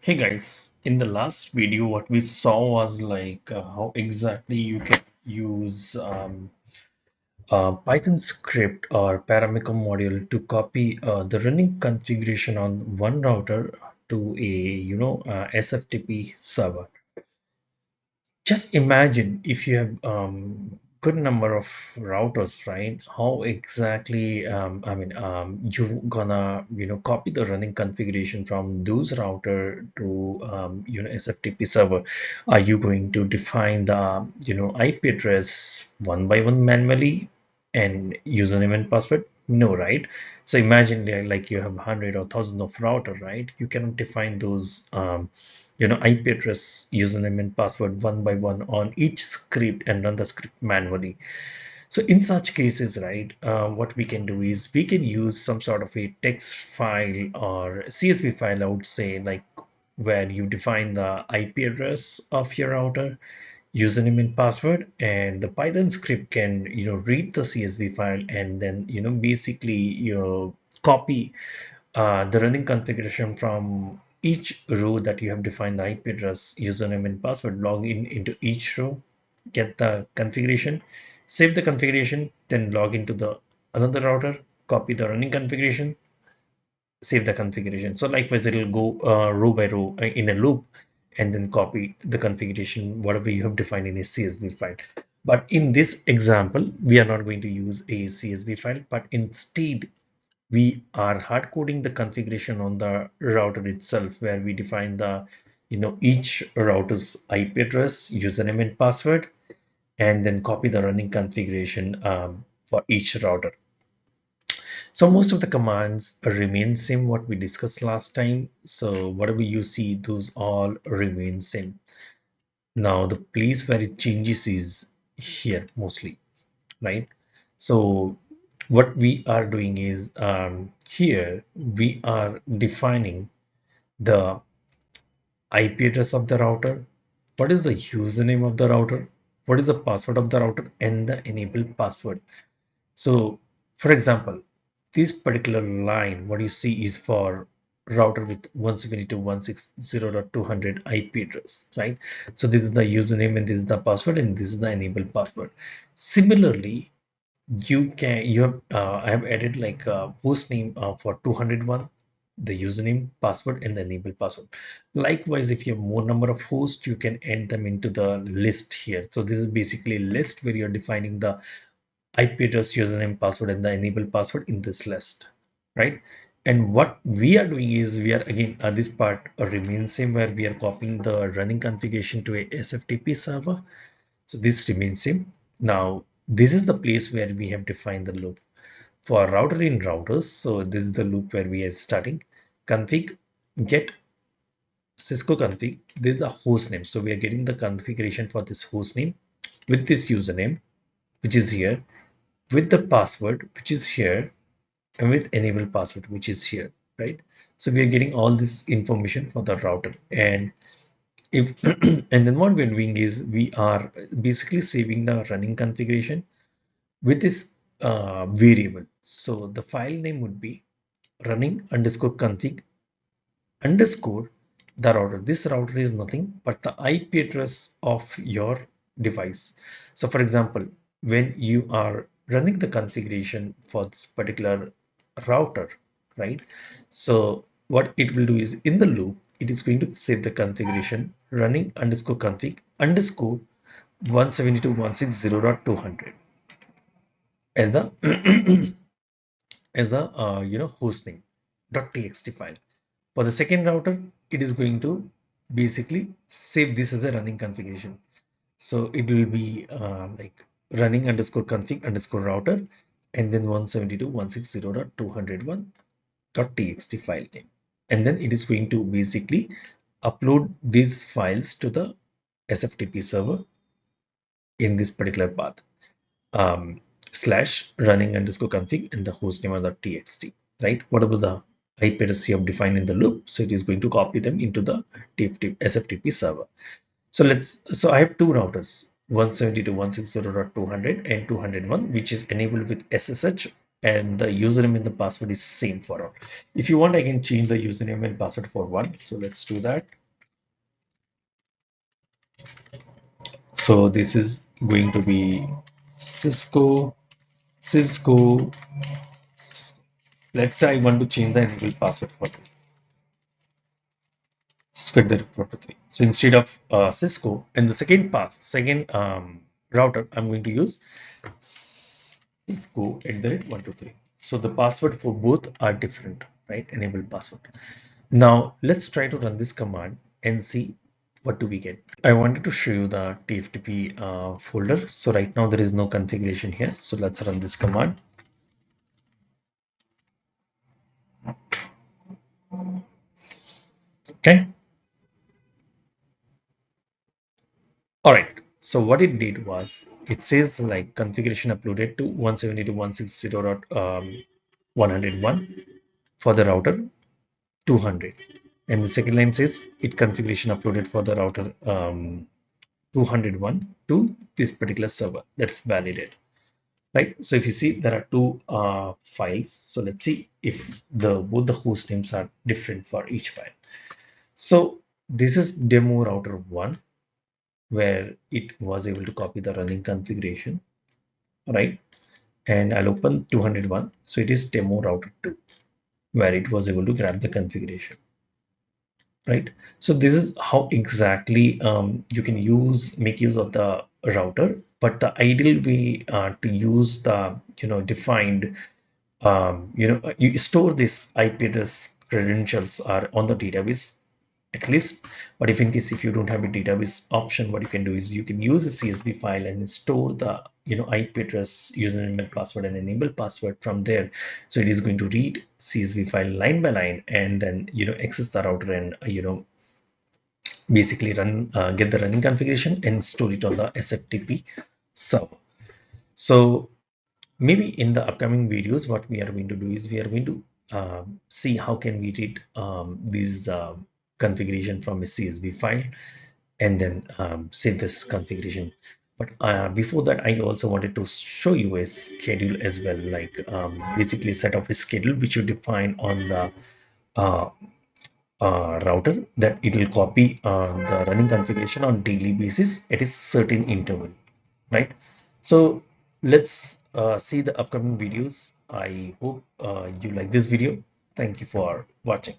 Hey guys, in the last video, what we saw was like how exactly you can use Python script or Paramiko module to copy the running configuration on one router to a SFTP server. Just imagine if you have good number of routers, right? How exactly you gonna copy the running configuration from those router to SFTP server? Are you going to define the IP address one by one manually and username and password? No, right? So imagine like you have 100 or 1,000 of router, right? You cannot define those IP address, username and password one by one on each script and run the script manually. So in such cases, right, what we can do is we can use some sort of a text file or CSV file, I would say, like where you define the IP address of your router, username and password, and the Python script can read the CSV file and then basically copy the running configuration from each row that you have defined the IP address, username, and password, log in into each row, get the configuration, save the configuration, then log into the another router, copy the running configuration, save the configuration. So likewise, it will go row by row in a loop and then copy the configuration, whatever you have defined in a CSV file. But in this example, we are not going to use a CSV file, but instead we are hard coding the configuration on the router itself, where we define the each router's IP address, username and password, and then copy the running configuration for each router. So most of the commands remain same what we discussed last time. So whatever you see, those all remain same. Now the place where it changes is here mostly, right? So what we are doing is here we are defining the IP address of the router, what is the username of the router, what is the password of the router, and the enable password. So for example, this particular line, what you see is for router with 172.160.200 IP address, right? So this is the username and this is the password and this is the enable password. Similarly, you have I have added like a host name for 201, the username, password, and the enable password. Likewise, if you have more number of hosts, you can add them into the list here. So this is basically a list where you're defining the IP address, username, password, and the enable password in this list, right? And what we are doing is we are again this part remains same, where we are copying the running configuration to a SFTP server. So this remains same. Now this is the place where we have defined the loop for router in routers. So this is the loop where we are starting config get Cisco config. This is the host name. So we are getting the configuration for this host name with this username, which is here, with the password, which is here, and with enable password, which is here, right? So we are getting all this information for the router. And if and then what we're doing is we are basically saving the running configuration with this variable. So the file name would be running underscore config underscore the router. This router is nothing but the IP address of your device. So for example, when you are running the configuration for this particular router, right? So what it will do is in the loop, it is going to save the configuration running underscore config underscore 172.160.200 as the as the host name .txt file. For the second router, it is going to basically save this as a running configuration. So it will be like running underscore config underscore router and then 172.160.201.txt file name. And then it is going to basically upload these files to the SFTP server in this particular path. Slash running underscore config and the hostname of the txt, right? Whatever the IP address you have defined in the loop, so it is going to copy them into the SFTP server. So I have two routers, 172.160.200 and 201, which is enabled with SSH, and the username and the password is same for all. If you want, I can change the username and password for one. So let's do that. So this is going to be Cisco, Cisco. Let's say I want to change the enable password for this. Cisco at the rate 123. So instead of Cisco in the second router, I'm going to use Cisco at the rate 123. So the password for both are different, right? Enable password. Now let's try to run this command and see what do we get. I wanted to show you the TFTP folder. So right now there is no configuration here. So let's run this command. Okay. All right. So what it did was it says like configuration uploaded to 172.160.101 for the router 200. And the second line says it configuration uploaded for the router 201 to this particular server. That's validated. Right. So if you see there are two files. So let's see if the both the host names are different for each file. So this is demo router 1 where it was able to copy the running configuration, right? And I'll open 201. So it is demo router 2 where it was able to grab the configuration, right? So this is how exactly you can make use of the router. But the ideal way to use the defined you store this IP address credentials are on the database at least. But if in case if you don't have a database option, what you can do is you can use a CSV file and store the IP address, username and password and enable password from there. So it is going to read CSV file line by line and then access the router and basically run get the running configuration and store it on the SFTP server. So maybe in the upcoming videos, what we are going to do is we are going to see how can we read these configuration from a CSV file and then save this configuration. But before that, I also wanted to show you a schedule as well, like basically set of a schedule which you define on the uh, router that it will copy the running configuration on daily basis at a certain interval, right? So let's see the upcoming videos. I hope you like this video. Thank you for watching.